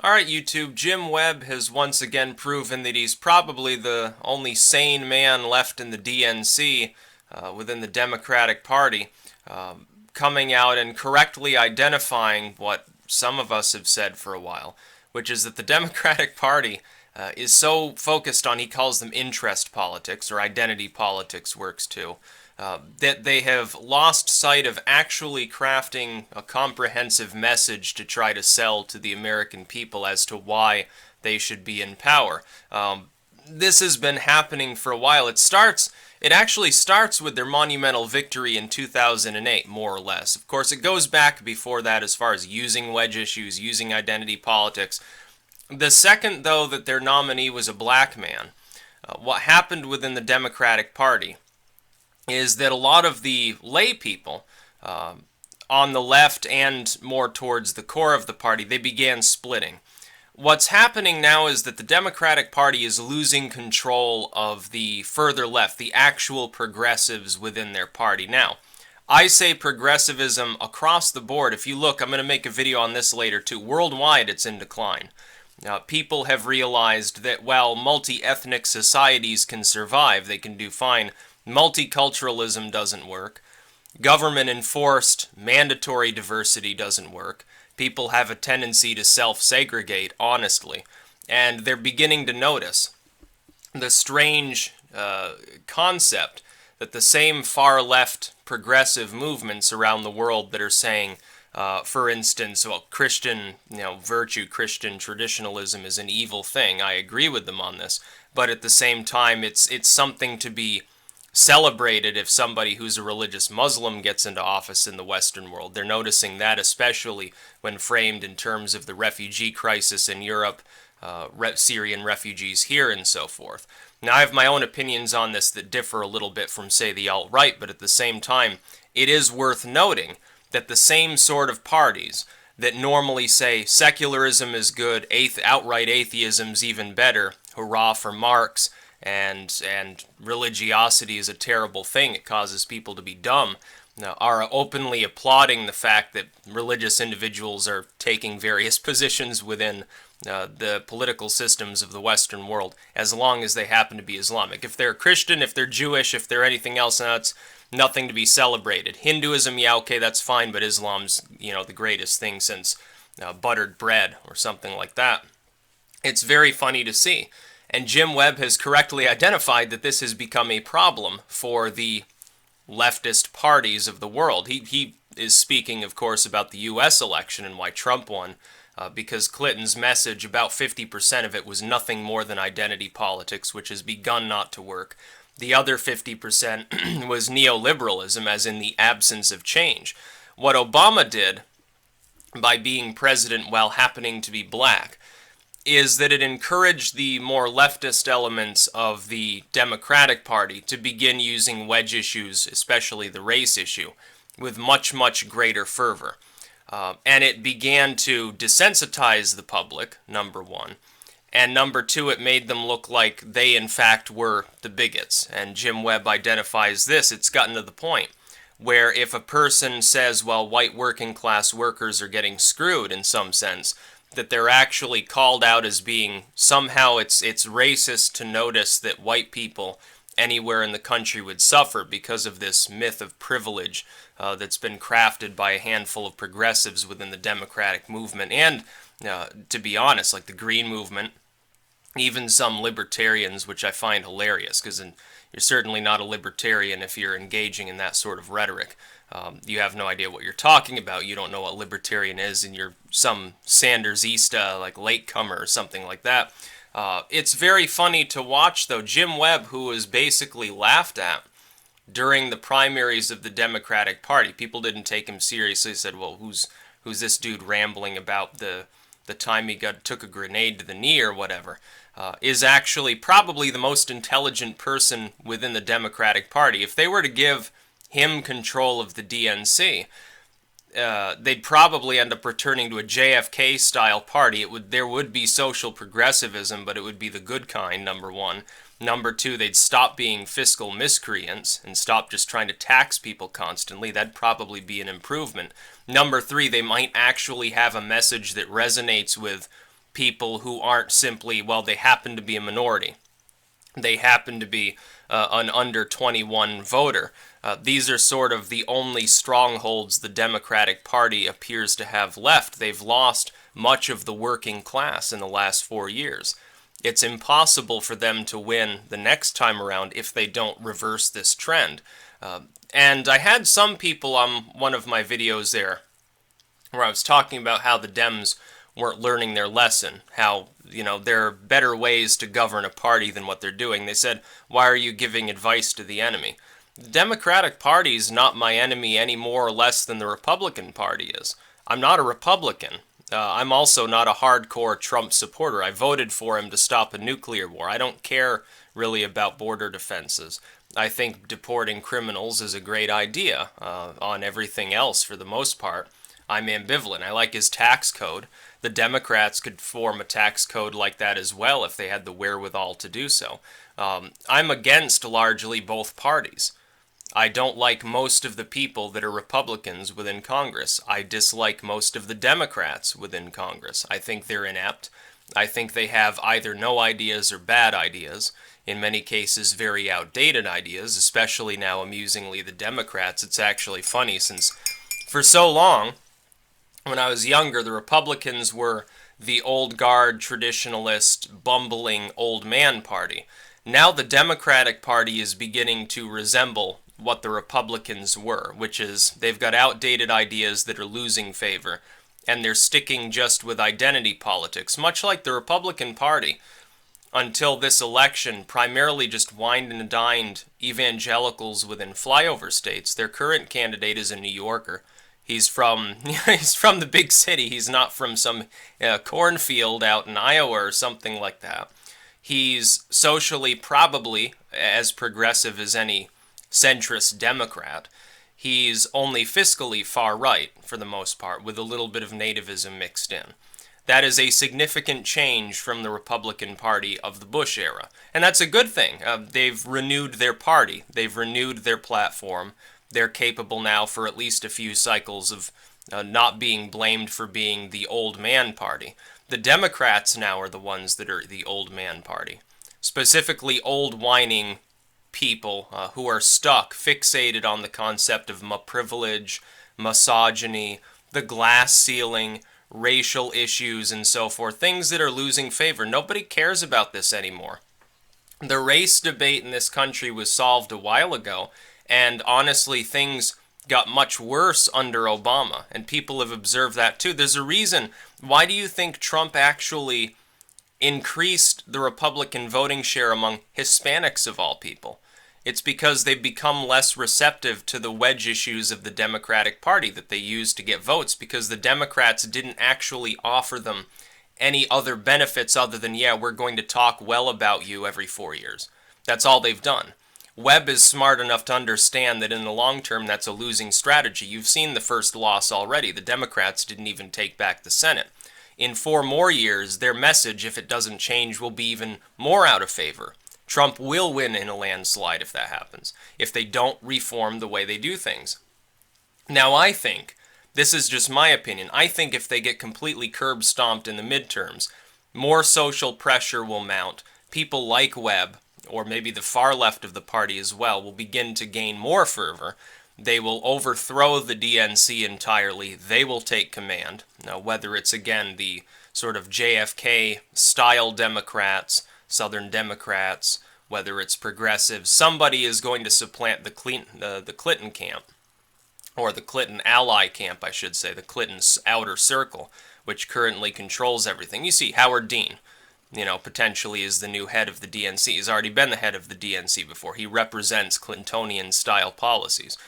Alright, YouTube, Jim Webb has once again proven that he's probably the only sane man left in the DNC within the Democratic Party, coming out and correctly identifying what some of us have said for a while, which is that the Democratic Party is so focused on, he calls them interest politics, or identity politics works too, that they have lost sight of actually crafting a comprehensive message to try to sell to the American people as to why they should be in power. This has been happening for a while. It actually starts with their monumental victory in 2008, more or less. Of course, it goes back before that as far as using wedge issues, using identity politics. The second, though, that their nominee was a black man, what happened within the Democratic Party is that a lot of the lay people on the left and more towards the core of the party, they began splitting. What's happening now is that the Democratic Party is losing control of the further left, the actual progressives within their party. Now, I say progressivism across the board. If you look, I'm going to make a video on this later too. Worldwide, it's in decline. People have realized that while multi-ethnic societies can survive, they can do fine. Multiculturalism doesn't work. Government-enforced mandatory diversity doesn't work. People have a tendency to self-segregate, honestly. And they're beginning to notice the strange concept that the same far-left progressive movements around the world that are saying, for instance, well, Christian, virtue, Christian traditionalism is an evil thing. I agree with them on this. But at the same time, it's something to be celebrated if somebody who's a religious Muslim gets into office in the Western world. They're noticing that especially when framed in terms of the refugee crisis in Europe, Syrian refugees here, and so forth. Now, I have my own opinions on this that differ a little bit from, say, the alt-right, but at the same time, it is worth noting that the same sort of parties that normally say secularism is good, outright atheism's even better, hurrah for Marx, and religiosity is a terrible thing, it causes people to be dumb, are openly applauding the fact that religious individuals are taking various positions within the political systems of the Western world, as long as they happen to be Islamic. If they're Christian, if they're Jewish, if they're anything else, that's nothing to be celebrated. Hinduism, yeah, okay, that's fine, but Islam's, the greatest thing since buttered bread or something like that. It's very funny to see. And Jim Webb has correctly identified that this has become a problem for the leftist parties of the world. He is speaking, of course, about the U.S. election and why Trump won, because Clinton's message, about 50% of it was nothing more than identity politics, which has begun not to work. The other 50% was neoliberalism, as in the absence of change. What Obama did, by being president while happening to be black, is that it encouraged the more leftist elements of the Democratic Party to begin using wedge issues, especially the race issue, with much, much greater fervor. And it began to desensitize the public, number one. And number two, it made them look like they, in fact, were the bigots. And Jim Webb identifies this. It's gotten to the point where if a person says, well, white working class workers are getting screwed in some sense, that they're actually called out as being, somehow it's racist to notice that white people anywhere in the country would suffer because of this myth of privilege that's been crafted by a handful of progressives within the Democratic movement, and to be honest, like the Green Movement, even some libertarians, which I find hilarious, because you're certainly not a libertarian if you're engaging in that sort of rhetoric. You have no idea what you're talking about. You don't know what libertarian is, and you're some Sandersista, like latecomer or something like that. It's very funny to watch, though. Jim Webb, who was basically laughed at during the primaries of the Democratic Party, people didn't take him seriously. Said, well, who's this dude rambling about the time he took a grenade to the knee or whatever, is actually probably the most intelligent person within the Democratic Party. If they were to give him control of the DNC, they'd probably end up returning to a JFK-style party. There would be social progressivism, but it would be the good kind, number one. Number two, they'd stop being fiscal miscreants and stop just trying to tax people constantly. That'd probably be an improvement. Number three, they might actually have a message that resonates with people who aren't simply, well, they happen to be a minority. They happen to be an under 21 voter. These are sort of the only strongholds the Democratic Party appears to have left. They've lost much of the working class in the last 4 years. It's impossible for them to win the next time around if they don't reverse this trend. And I had some people on one of my videos there where I was talking about how the Dems weren't learning their lesson, how, there are better ways to govern a party than what they're doing. They said, why are you giving advice to the enemy? The Democratic Party is not my enemy any more or less than the Republican Party is. I'm not a Republican. I'm also not a hardcore Trump supporter. I voted for him to stop a nuclear war. I don't care really about border defenses. I think deporting criminals is a great idea. On everything else, for the most part, I'm ambivalent. I like his tax code. The Democrats could form a tax code like that as well if they had the wherewithal to do so. I'm against largely both parties. I don't like most of the people that are Republicans within Congress. I dislike most of the Democrats within Congress. I think they're inept. I think they have either no ideas or bad ideas. In many cases, very outdated ideas, especially now, amusingly, the Democrats. It's actually funny since for so long, when I was younger, the Republicans were the old guard, traditionalist, bumbling old man party. Now the Democratic Party is beginning to resemble what the Republicans were, which is they've got outdated ideas that are losing favor, and they're sticking just with identity politics, much like the Republican Party, until this election, primarily just wined and dined evangelicals within flyover states. Their current candidate is a New Yorker. He's from the big city. He's not from some cornfield out in Iowa or something like that. He's socially probably as progressive as any centrist Democrat. He's only fiscally far right, for the most part, with a little bit of nativism mixed in. That is a significant change from the Republican Party of the Bush era. And that's a good thing. They've renewed their party. They've renewed their platform. They're capable now for at least a few cycles of not being blamed for being the old man party. The Democrats now are the ones that are the old man party. Specifically, old whining people who are stuck, fixated on the concept of privilege, misogyny, the glass ceiling, racial issues, and so forth. Things that are losing favor. Nobody cares about this anymore. The race debate in this country was solved a while ago, and honestly, things got much worse under Obama, and people have observed that too. There's a reason. Why do you think Trump actually increased the Republican voting share among Hispanics of all people? It's because they've become less receptive to the wedge issues of the Democratic Party that they use to get votes, because the Democrats didn't actually offer them any other benefits other than, yeah, we're going to talk well about you every 4 years. That's all they've done. Webb is smart enough to understand that in the long term that's a losing strategy. You've seen the first loss already. The Democrats didn't even take back the Senate. In 4 more years, their message, if it doesn't change, will be even more out of favor. Trump will win in a landslide if that happens, if they don't reform the way they do things. Now, I think, this is just my opinion, I think if they get completely curb-stomped in the midterms, more social pressure will mount. People like Webb, or maybe the far left of the party as well, will begin to gain more fervor. They will overthrow the DNC entirely. They will take command. Now, whether it's, again, the sort of JFK-style Democrats, Southern Democrats, whether it's progressives, somebody is going to supplant the Clinton camp, or the Clinton ally camp, I should say, the Clinton's outer circle, which currently controls everything. You see, Howard Dean, potentially is the new head of the DNC. He's already been the head of the DNC before. He represents Clintonian-style policies.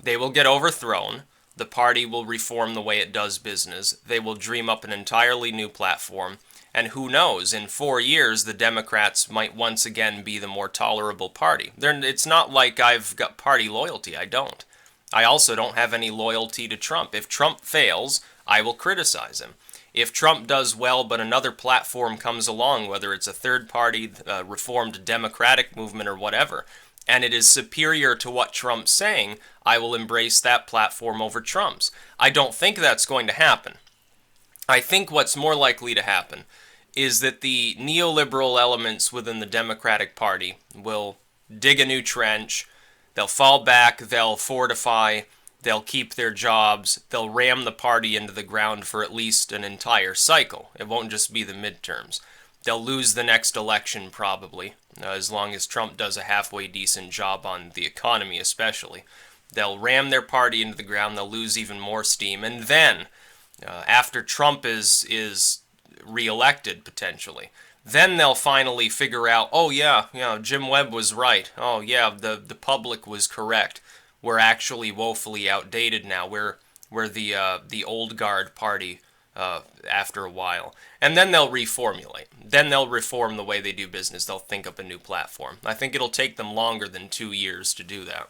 They will get overthrown. The party will reform the way it does business. They will dream up an entirely new platform. And who knows, in 4 years, the Democrats might once again be the more tolerable party. It's not like I've got party loyalty. I don't. I also don't have any loyalty to Trump. If Trump fails, I will criticize him. If Trump does well, but another platform comes along, whether it's a third party, reformed Democratic movement, or whatever, and it is superior to what Trump's saying, I will embrace that platform over Trump's. I don't think that's going to happen. I think what's more likely to happen is that the neoliberal elements within the Democratic Party will dig a new trench, they'll fall back, they'll fortify, they'll keep their jobs, they'll ram the party into the ground for at least an entire cycle. It won't just be the midterms. They'll lose the next election probably, as long as Trump does a halfway decent job on the economy especially. They'll ram their party into the ground, they'll lose even more steam, and then, after Trump is reelected potentially, then they'll finally figure out, oh yeah, Jim Webb was right. Oh yeah, the public was correct. We're actually woefully outdated now. We're the old guard party after a while. And then they'll reformulate. Then they'll reform the way they do business. They'll think up a new platform. I think it'll take them longer than 2 years to do that,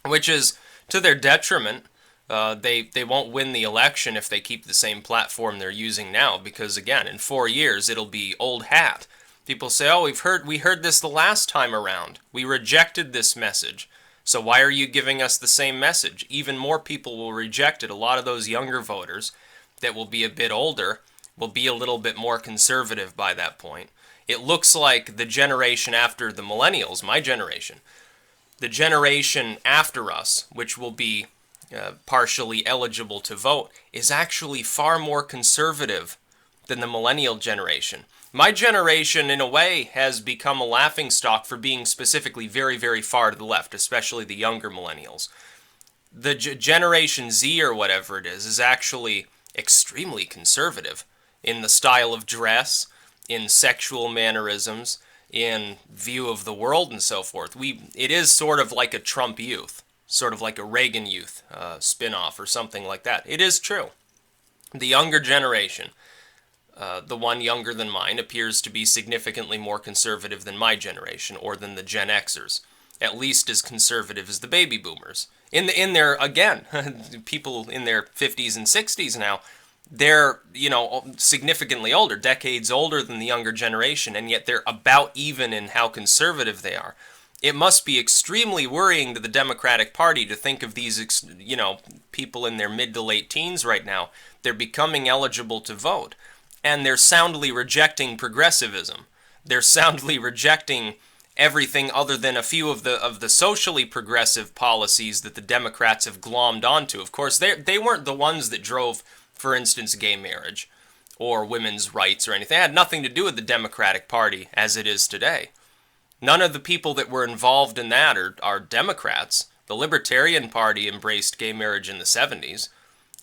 which is to their detriment. They won't win the election if they keep the same platform they're using now, because again, in 4 years it'll be old hat. People say, "Oh, we heard this the last time around. We rejected this message. So why are you giving us the same message?" Even more people will reject it. A lot of those younger voters that will be a bit older will be a little bit more conservative by that point. It looks like the generation after the millennials, my generation, the generation after us, which will be partially eligible to vote, is actually far more conservative than the millennial generation. My generation, in a way, has become a laughingstock for being specifically very, very far to the left, especially the younger millennials. The Generation Z, or whatever it is actually extremely conservative in the style of dress, in sexual mannerisms, in view of the world, and so forth. It is sort of like a Trump youth, sort of like a Reagan youth spin-off or something like that. It is true. The younger generation, the one younger than mine, appears to be significantly more conservative than my generation, or than the Gen Xers. At least as conservative as the baby boomers. In their, again, people in their 50s and 60s now, they're, significantly older, decades older than the younger generation, and yet they're about even in how conservative they are. It must be extremely worrying to the Democratic Party to think of these, people in their mid to late teens right now. They're becoming eligible to vote, and they're soundly rejecting progressivism. They're soundly rejecting everything other than a few of the socially progressive policies that the Democrats have glommed onto. Of course, they weren't the ones that drove, for instance, gay marriage or women's rights or anything. It had nothing to do with the Democratic Party as it is today. None of the people that were involved in that are Democrats. The Libertarian Party embraced gay marriage in the 70s.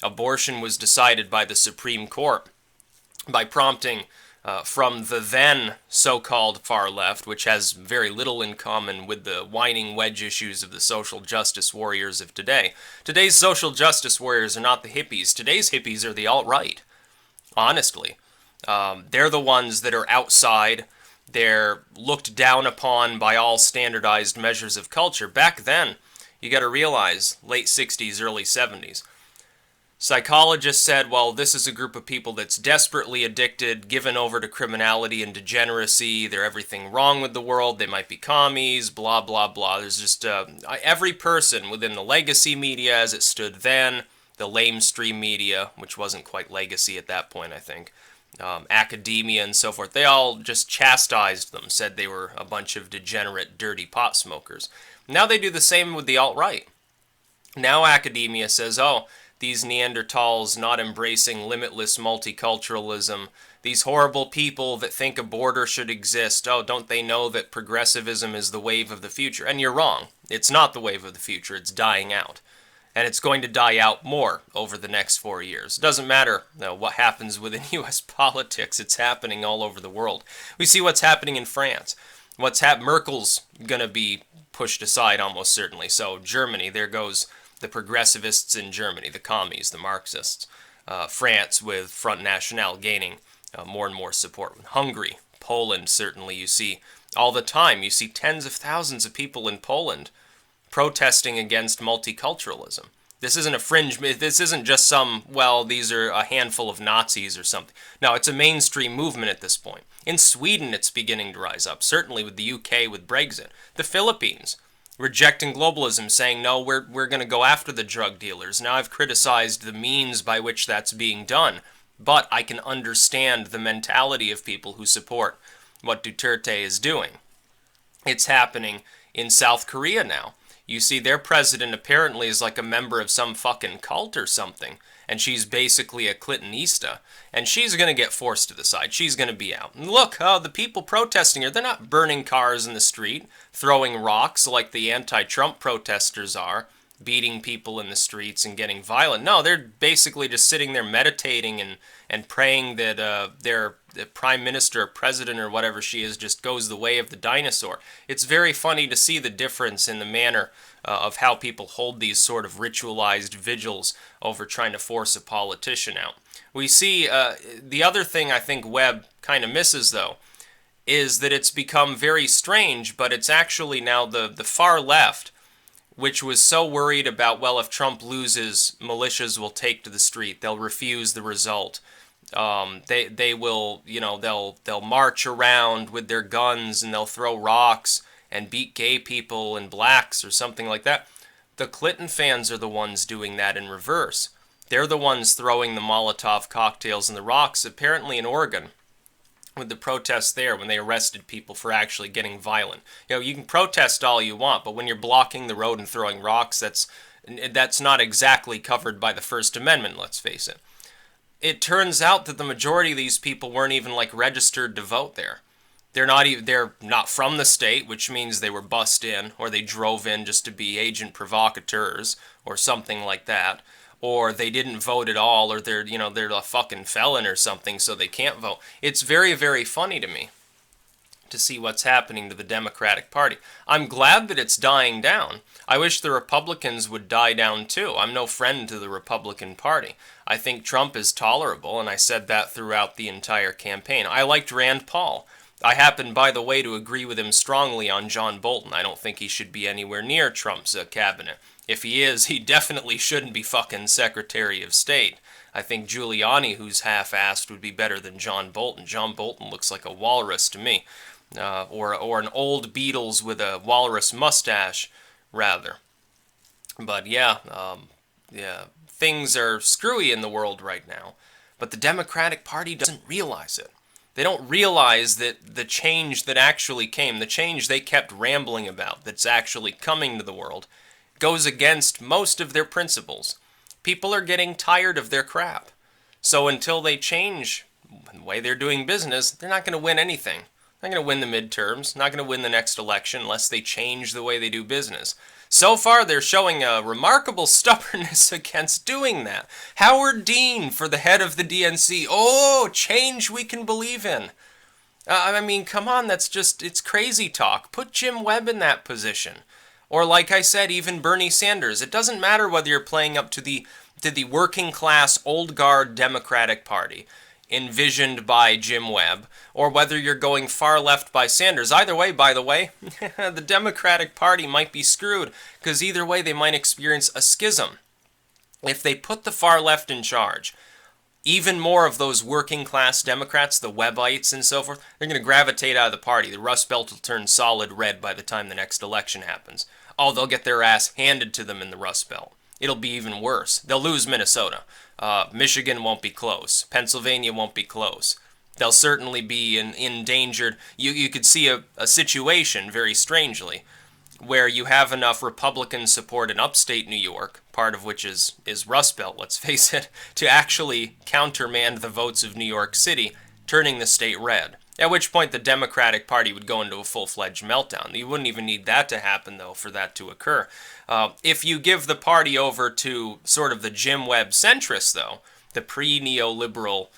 Abortion was decided by the Supreme Court by prompting from the then so-called far left, which has very little in common with the whining wedge issues of the social justice warriors of today. Today's social justice warriors are not the hippies. Today's hippies are the alt-right, honestly. They're the ones that are outside. They're looked down upon by all standardized measures of culture. Back then, you got to realize, late 60s, early 70s, psychologists said, well, this is a group of people that's desperately addicted, given over to criminality and degeneracy. They're everything wrong with the world. They might be commies, blah, blah, blah. There's just every person within the legacy media as it stood then, the lamestream media, which wasn't quite legacy at that point, I think, academia and so forth. They all just chastised them, said they were a bunch of degenerate, dirty pot smokers. Now they do the same with the alt-right. Now academia says, oh, these Neanderthals not embracing limitless multiculturalism, these horrible people that think a border should exist, oh, don't they know that progressivism is the wave of the future? And you're wrong. It's not the wave of the future. It's dying out. And it's going to die out more over the next 4 years. It doesn't matter what happens within U.S. politics. It's happening all over the world. We see what's happening in France. Merkel's going to be pushed aside almost certainly. So Germany, there goes the progressivists in Germany, the commies, the Marxists. France with Front National gaining more and more support. Hungary, Poland, certainly you see all the time. You see tens of thousands of people in Poland protesting against multiculturalism. This isn't a fringe, this isn't just these are a handful of Nazis or something. No, it's a mainstream movement at this point. In Sweden, it's beginning to rise up, certainly with the UK, with Brexit. The Philippines, rejecting globalism, saying, no, we're going to go after the drug dealers. Now I've criticized the means by which that's being done. But I can understand the mentality of people who support what Duterte is doing. It's happening in South Korea now. You see, their president apparently is like a member of some fucking cult or something, and she's basically a Clintonista, and she's going to get forced to the side. She's going to be out. And look, the people protesting her, they're not burning cars in the street, throwing rocks like the anti-Trump protesters are, beating people in the streets and getting violent. No, they're basically just sitting there meditating and praying that their prime minister or president or whatever she is just goes the way of the dinosaur. It's very funny to see the difference in the manner of how people hold these sort of ritualized vigils over trying to force a politician out. We see the other thing I think Webb kind of misses, though, is that it's become very strange, but it's actually now the far left, which was so worried about, well, if Trump loses, militias will take to the street. They'll refuse the result. They will, they'll march around with their guns and they'll throw rocks and beat gay people and blacks or something like that. The Clinton fans are the ones doing that in reverse. They're the ones throwing the Molotov cocktails and the rocks, apparently in Oregon, with the protests there when they arrested people for actually getting violent. You can protest all you want, but when you're blocking the road and throwing rocks, that's not exactly covered by the First Amendment, let's face it. It turns out that the majority of these people weren't even registered to vote there. They're not from the state, which means they were bussed in, or they drove in just to be agent provocateurs, or something like that. Or they didn't vote at all, or they're a fucking felon or something, so they can't vote. It's very, very funny to me to see what's happening to the Democratic Party. I'm glad that it's dying down. I wish the Republicans would die down too. I'm no friend to the Republican Party. I think Trump is tolerable, and I said that throughout the entire campaign. I liked Rand Paul. I happen, by the way, to agree with him strongly on John Bolton. I don't think he should be anywhere near Trump's cabinet. If he is, he definitely shouldn't be fucking Secretary of State. I think Giuliani, who's half-assed, would be better than John Bolton. John Bolton looks like a walrus to me. Or an old Beatles with a walrus mustache, rather. But yeah, things are screwy in the world right now. But the Democratic Party doesn't realize it. They don't realize that the change that actually came, the change they kept rambling about that's actually coming to the world, goes against most of their principles. People are getting tired of their crap. So until they change the way they're doing business, they're not going to win anything. They're not going to win the midterms, not going to win the next election unless they change the way they do business. So far, they're showing a remarkable stubbornness against doing that. Howard Dean for the head of the DNC. Oh, change we can believe in. I mean, come on, it's crazy talk. Put Jim Webb in that position. Or like I said, even Bernie Sanders. It doesn't matter whether you're playing up to the working class, old guard Democratic Party envisioned by Jim Webb, or whether you're going far left by Sanders. Either way, by the way, the Democratic Party might be screwed, because either way they might experience a schism. If they put the far left in charge, even more of those working class Democrats, the Webbites and so forth, they're going to gravitate out of the party. The Rust Belt will turn solid red by the time the next election happens. Oh, they'll get their ass handed to them in the Rust Belt. It'll be even worse. They'll lose Minnesota. Michigan won't be close. Pennsylvania won't be close. They'll certainly be endangered. You could see a situation, very strangely, where you have enough Republican support in upstate New York, part of which is Rust Belt, let's face it, to actually countermand the votes of New York City, turning the state red. At which point the Democratic Party would go into a full-flegged meltdown. You wouldn't even need that to happen, though, for that to occur. If you give the party over to sort of the Jim Webb centrists, though, the pre-neoliberal,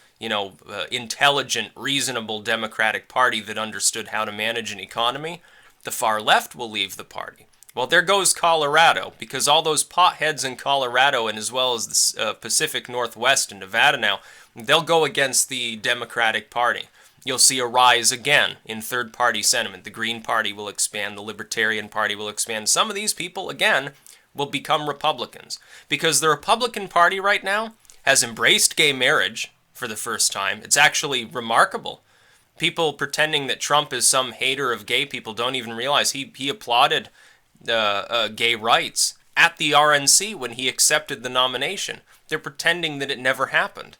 intelligent, reasonable Democratic Party that understood how to manage an economy, the far left will leave the party. Well, there goes Colorado, because all those potheads in Colorado, and as well as the Pacific Northwest and Nevada now, they'll go against the Democratic Party. You'll see a rise again in third-party sentiment. The Green Party will expand, the Libertarian Party will expand. Some of these people, again, will become Republicans. Because the Republican Party right now has embraced gay marriage for the first time. It's actually remarkable. People pretending that Trump is some hater of gay people don't even realize he applauded gay rights at the RNC when he accepted the nomination. They're pretending that it never happened.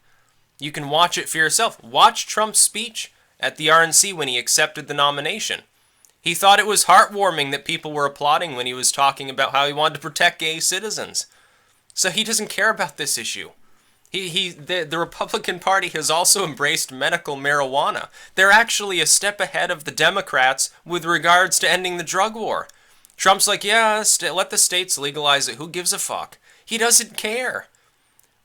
You can watch it for yourself. Watch Trump's speech at the RNC when he accepted the nomination. He thought it was heartwarming that people were applauding when he was talking about how he wanted to protect gay citizens. So he doesn't care about this issue. The Republican Party has also embraced medical marijuana. They're actually a step ahead of the Democrats with regards to ending the drug war. Trump's like, yeah, let the states legalize it. Who gives a fuck? He doesn't care.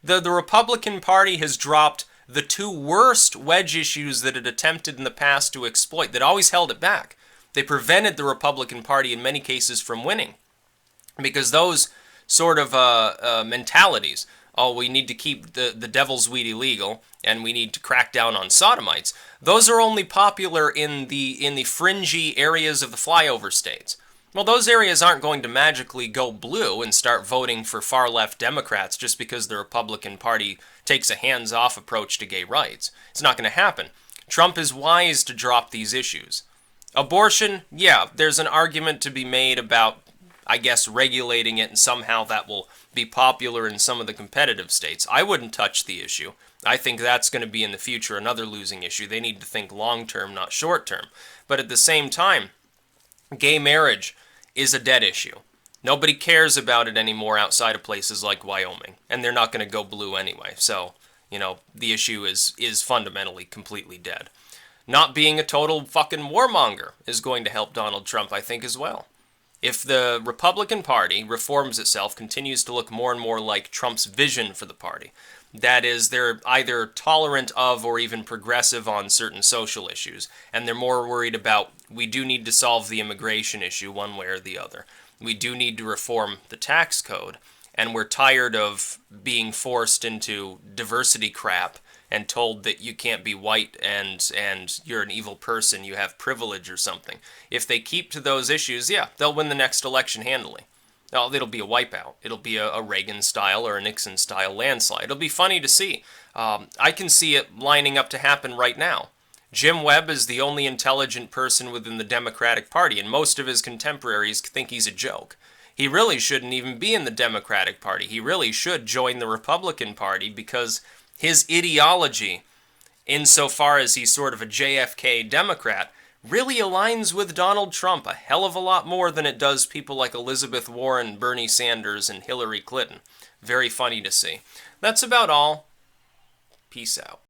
The Republican Party has dropped the two worst wedge issues that it attempted in the past to exploit, that always held it back. They prevented the Republican Party in many cases from winning. Because those sort of mentalities, oh, we need to keep the devil's weed illegal, and we need to crack down on sodomites, those are only popular in the fringy areas of the flyover states. Well, those areas aren't going to magically go blue and start voting for far-left Democrats just because the Republican Party takes a hands-off approach to gay rights. It's not going to happen. Trump is wise to drop these issues. Abortion, yeah, there's an argument to be made about, I guess, regulating it, and somehow that will be popular in some of the competitive states. I wouldn't touch the issue. I think that's going to be in the future another losing issue. They need to think long-term, not short-term. But at the same time, gay marriage is a dead issue. Nobody cares about it anymore outside of places like Wyoming, and they're not going to go blue anyway. So, the issue is fundamentally completely dead. Not being a total fucking warmonger is going to help Donald Trump, I think, as well. If the Republican Party reforms itself, continues to look more and more like Trump's vision for the party, that is, they're either tolerant of or even progressive on certain social issues, and they're more worried about, we do need to solve the immigration issue one way or the other. We do need to reform the tax code, and we're tired of being forced into diversity crap and told that you can't be white and you're an evil person, you have privilege or something. If they keep to those issues, yeah, they'll win the next election handily. Well, it'll be a wipeout. It'll be a Reagan-style or a Nixon-style landslide. It'll be funny to see. I can see it lining up to happen right now. Jim Webb is the only intelligent person within the Democratic Party, and most of his contemporaries think he's a joke. He really shouldn't even be in the Democratic Party. He really should join the Republican Party because his ideology, insofar as he's sort of a JFK Democrat, really aligns with Donald Trump a hell of a lot more than it does people like Elizabeth Warren, Bernie Sanders, and Hillary Clinton. Very funny to see. That's about all. Peace out.